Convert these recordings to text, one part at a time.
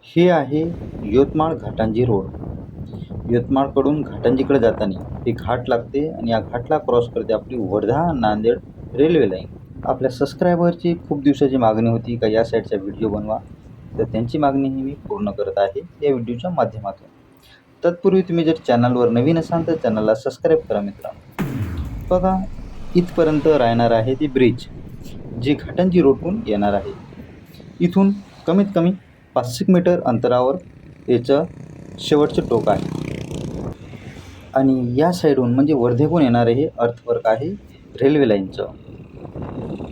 हे आहे यवतमाळ घाटंजी रोड. यवतमाळकडून घाटंजीकडे जाताना हे घाट लागते आणि या घाटला क्रॉस करते आपली वर्धा नांदेड रेल्वे लाईन. आपल्या सबस्क्रायबरची खूप दिवसाची मागणी होती का या साईडचा व्हिडिओ बनवा, तर त्यांची मागणीही मी पूर्ण करत आहे या व्हिडिओच्या माध्यमातून. तत्पूर्वी तुम्ही जर चॅनलवर नवीन असाल तर चॅनलला सबस्क्राईब करा मित्रांनो. बघा, इथपर्यंत राहणार आहे ती ब्रिज जी घाटंजी रोडवरून येणार आहे. इथून कमीत कमी 500 मीटर अंतरावर याचं शेवटचं टोक आहे. आणि या साईडहून म्हणजे वर्धेहून येणारे हे अर्थवर्क आहे रेल्वे लाईनचं.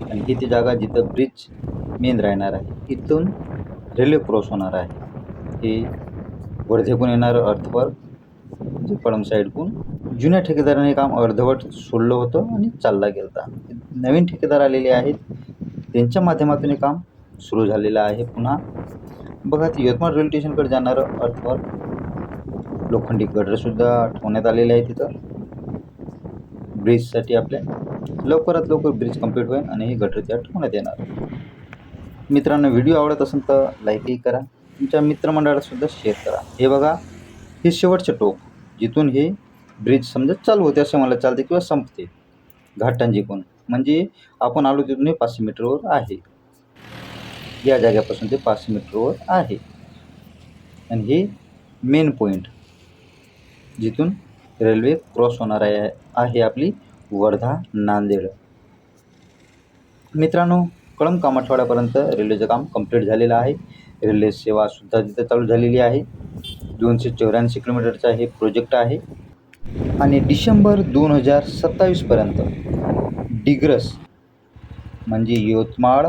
आणि ही ती जागा जिथं ब्रिज मेन राहणार आहे. इथून रेल्वे क्रॉस होणार आहे. हे वर्धेहून येणारं अर्थवर्क म्हणजे पळम साईडहून जुन्या ठेकेदाराने काम अर्धवट सोडलं होतं आणि चालला गेला. नवीन ठेकेदार आलेले आहेत, त्यांच्या माध्यमातून हे काम सुरू झालेलं आहे पुन्हा. बघा, ते यवतमाळ रेल्वे स्टेशनकडे जाणारं अर्थवर्क लोखंडी गडरसुद्धा ठेवण्यात आलेले आहे तिथं ब्रिजसाठी. आपल्या लवकरात लवकर ब्रिज कंप्लीट होईल आणि हे गटर त्या ठेवण्यात येणार. मित्रांनो, व्हिडिओ आवडत असेल तर लाईकही करा, तुमच्या मित्रमंडळालासुद्धा शेअर करा. हे बघा, हे शेवटचे टोक जिथून हे ब्रिज समजा चालू होते असे मला चालते किंवा संपते घाटंजीकडून. म्हणजे आपण आलो तिथून हे 500 मीटरवर आहे. या जागेपासून ते 500 मीटरवर आहे. आणि हे मेन पॉईंट जिथून रेल्वे क्रॉस होणार आहे आपली वर्धा नांदेड. मित्रांनो, कळंब कामाठवाड्यापर्यंत रेल्वेचं काम कंप्लीट झालेलं आहे. रेल्वे सेवासुद्धा तिथं चालू झालेली आहे. 284 किलोमीटरचा हे प्रोजेक्ट आहे. आणि डिसेंबर 2027पर्यंत डिग्रस म्हणजे यवतमाळ,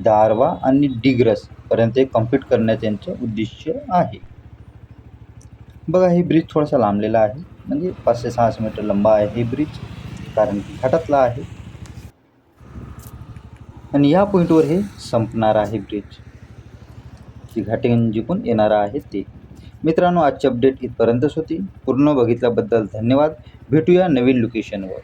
दारवा आणि डिग्रसपर्यंत हे कंप्लीट करण्याचं यांचं उद्दिष्ट आहे. बघा, हे ब्रिज थोडासा लांबलेला आहे, म्हणजे 500-600 मीटर लंबा आहे हे ब्रिज, कारण की घाटातला आहे. आणि या पॉईंटवर हे संपणार आहे ब्रिज, जी घाटंजीकडून येणार आहे ते. मित्रांनो, आजची अपडेट इथपर्यंतच होती. पूर्ण बघितल्याबद्दल धन्यवाद. भेटूया नवीन लोकेशनवर.